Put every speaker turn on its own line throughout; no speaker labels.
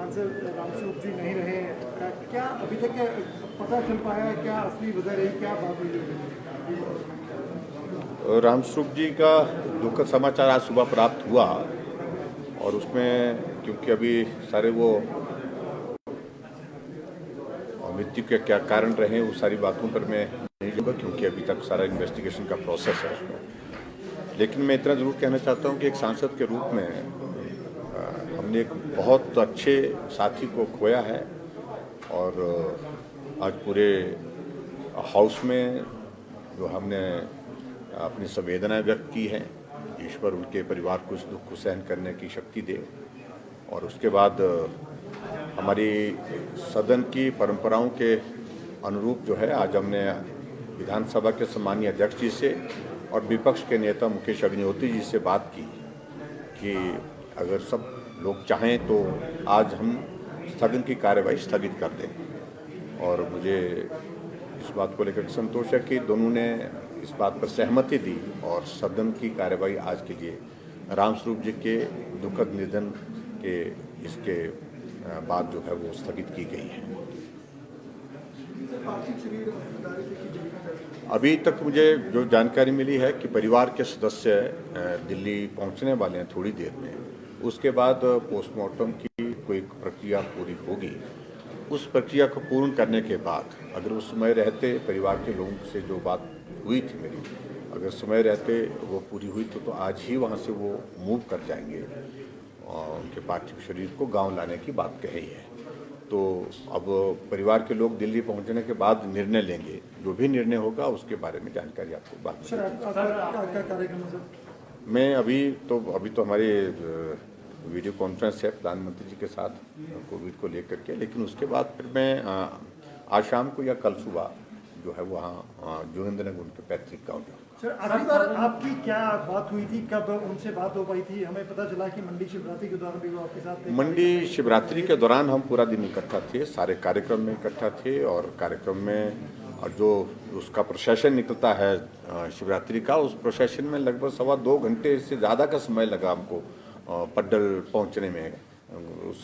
सांसद रामस्वरूप जी नहीं रहे, क्या अभी तक पता चल पाया है, क्या असली वजह रही, क्या बात हुई?
रामस्वरूप जी का दुखद समाचार आज सुबह प्राप्त हुआ और उसमें क्योंकि अभी सारे वो मृत्यु के क्या कारण रहे वो सारी बातों पर मैं नहीं जाऊँगा क्योंकि अभी तक सारा इन्वेस्टिगेशन का प्रोसेस है उसमें। लेकिन मैं इतना ज़रूर कहना चाहता हूँ कि एक सांसद के रूप में हमने एक बहुत अच्छे साथी को खोया है और आज पूरे हाउस में जो हमने अपनी संवेदनाएं व्यक्त की हैं, ईश्वर उनके परिवार को इस दुख को सहन करने की शक्ति दे। और उसके बाद हमारी सदन की परंपराओं के अनुरूप जो है आज हमने विधानसभा के सम्मानीय अध्यक्ष जी से और विपक्ष के नेता मुकेश अग्निहोत्री जी से बात की कि अगर सब लोग चाहें तो आज हम सदन की कार्यवाही स्थगित कर दें। और मुझे इस बात को लेकर संतोष है कि दोनों ने इस बात पर सहमति दी और सदन की कार्यवाही आज के लिए रामस्वरूप जी के दुखद निधन के इसके बाद जो है वो स्थगित की गई है। अभी तक मुझे जो जानकारी मिली है कि परिवार के सदस्य दिल्ली पहुंचने वाले हैं थोड़ी देर में, उसके बाद पोस्टमार्टम की कोई प्रक्रिया पूरी होगी। उस प्रक्रिया को पूर्ण करने के बाद अगर उस समय रहते परिवार के लोगों से जो बात हुई थी मेरी, अगर समय रहते वो पूरी हुई तो आज ही वहाँ से वो मूव कर जाएंगे और उनके पार्थिव शरीर को गांव लाने की बात कही है। तो अब परिवार के लोग दिल्ली पहुंचने के बाद निर्णय लेंगे, जो भी निर्णय होगा उसके बारे में जानकारी आपको बाद में। मैं अभी तो हमारे वीडियो कॉन्फ्रेंस है प्रधानमंत्री जी के साथ कोविड को लेकर के, लेकिन उसके बाद फिर मैं आज शाम को या कल सुबह जो है वहाँ जोगिंद्रनगर उनके पैतृक गाँव जाऊँ।
सर, आखिरी बार आपकी क्या बात हुई थी, कब उनसे बात हो पाई थी? हमें पता चला कि मंडी शिवरात्रि के दौरान भी वो आपके साथ थे।
मंडी शिवरात्रि के दौरान हम पूरा दिन इकट्ठा थे, सारे कार्यक्रम में इकट्ठा थे और कार्यक्रम में और जो उसका प्रोसेशन निकलता है शिवरात्रि का, उस प्रोसेशन में लगभग 2.25 घंटे से ज़्यादा का समय लगा हमको पड्डल पहुंचने में उस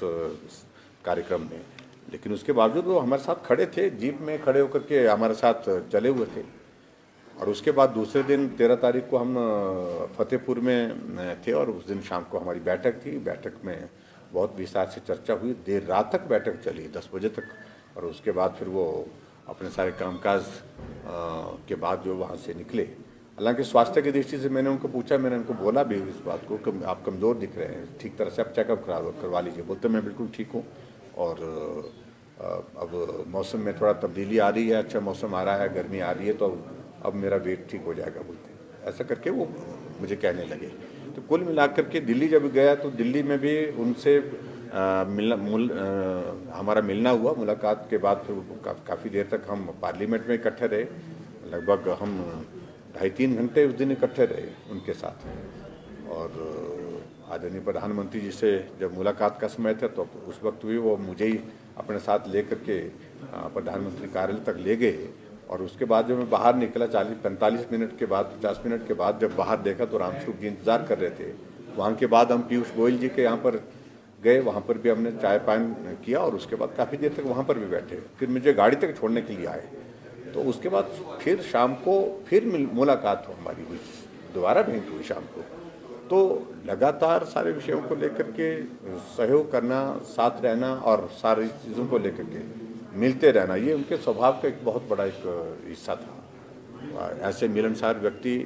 कार्यक्रम में। लेकिन उसके बावजूद वो हमारे साथ खड़े थे, जीप में खड़े होकर के हमारे साथ चले हुए थे। और उसके बाद दूसरे दिन 13 तारीख को हम फतेहपुर में थे और उस दिन शाम को हमारी बैठक थी। बैठक में बहुत विस्तार से चर्चा हुई, देर रात तक बैठक चली 10 बजे तक। और उसके बाद फिर वो अपने सारे कामकाज के बाद जो वहाँ से निकले। हालांकि स्वास्थ्य की दृष्टि से मैंने उनको पूछा, मैंने उनको बोला भी इस बात को कि आप कमज़ोर दिख रहे हैं, ठीक तरह से आप चेकअप करवा लीजिए। बोलते मैं बिल्कुल ठीक हूँ और अब मौसम में थोड़ा तब्दीली आ रही है, अच्छा मौसम आ रहा है, गर्मी आ रही है, तो अब मेरा वेट ठीक हो जाएगा बोलते हैं। ऐसा करके वो मुझे कहने लगे। तो कुल मिलाकर के दिल्ली जब गया तो दिल्ली में भी उनसे हमारा मिलना हुआ। मुलाकात के बाद फिर काफ़ी देर तक हम पार्लियामेंट में इकट्ठे रहे, लगभग हम 2.5-3 घंटे उस दिन इकट्ठे रहे उनके साथ। और आदरणीय प्रधानमंत्री जी से जब मुलाकात का समय था तो उस वक्त भी वो मुझे ही अपने साथ लेकर के प्रधानमंत्री कार्यालय तक ले गए। और उसके बाद जब मैं बाहर निकला 40-45 मिनट के बाद, 50 मिनट के बाद जब बाहर देखा तो रामस्वरूप जी इंतज़ार कर रहे थे। वहाँ के बाद हम पीयूष गोयल जी के यहाँ पर गए, वहाँ पर भी हमने चाय पान किया और उसके बाद काफ़ी देर तक वहाँ पर भी बैठे। फिर मुझे गाड़ी तक छोड़ने के लिए आए। तो उसके बाद फिर शाम को फिर मुलाकात हमारी हुई, दोबारा भेंट हुई शाम को। तो लगातार सारे विषयों को लेकर के सहयोग करना, साथ रहना और सारी चीज़ों को लेकर के मिलते रहना, ये उनके स्वभाव का एक बहुत बड़ा एक हिस्सा था। ऐसे मिलनसार व्यक्ति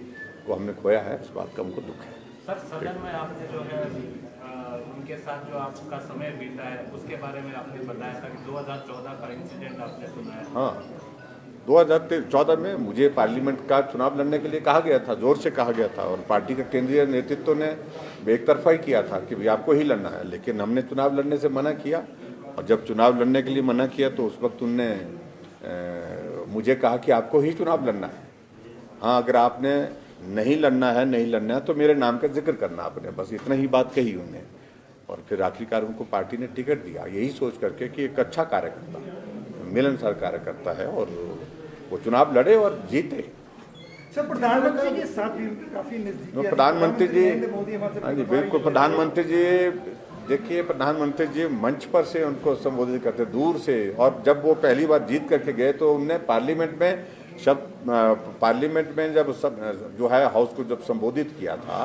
को हमने खोया है, इस बात का हमको दुख है।
सर, सदन में आपने जो है उनके साथ जो आपका समय बीता है उसके बारे में आपने बताया था कि 2014 का इंसिडेंट आपने सुना है।
हाँ, 2014 में मुझे पार्लियामेंट का चुनाव लड़ने के लिए कहा गया था, जोर से कहा गया था और पार्टी के केंद्रीय नेतृत्व ने एक तरफा ही किया था कि भाई आपको ही लड़ना है। लेकिन हमने चुनाव लड़ने से मना किया और जब चुनाव लड़ने के लिए मना किया तो उस वक्त उनने मुझे कहा कि आपको ही चुनाव लड़ना है। हाँ, अगर आपने नहीं लड़ना है तो मेरे नाम का जिक्र करना आपने, बस इतना ही बात कही उनने। और फिर आखिरकार उनको पार्टी ने टिकट दिया, यही सोच करके कि एक अच्छा कार्यकर्ता, मिलनसार कार्यकर्ता है और वो चुनाव लड़े और जीते।
सर, प्रधानमंत्री के साथ भी काफी नजदीकी,
प्रधानमंत्री जी,
मोदी हमारे,
हाँ जी बिल्कुल, प्रधानमंत्री जी देखिए प्रधानमंत्री जी मंच पर से उनको संबोधित करते दूर से, और जब वो पहली बार जीत करके गए तो उनने पार्लियामेंट में जब सब जो है हाउस को जब संबोधित किया था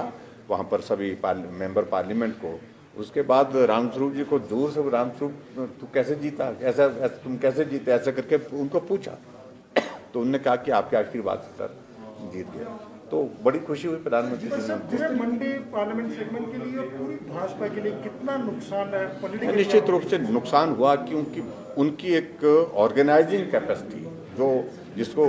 वहाँ पर सभी मेंबर पार्लियामेंट को, उसके बाद रामस्वरूप जी को दूर से रामस्वरूप तू कैसे जीता, ऐसा तुम कैसे जीते, ऐसा करके उनको पूछा तो उन्होंने कहा कि आपके आशीर्वाद से सर जीत गया। तो बड़ी खुशी हुई प्रधानमंत्री जी ने।
पूरे मंडी पार्लियामेंट सेगमेंट के लिए और पूरी भाजपा के लिए कितना नुकसान है पॉलिटिकल?
निश्चित रूप से नुकसान हुआ, क्योंकि उनकी एक ऑर्गेनाइजिंग कैपेसिटी जिसको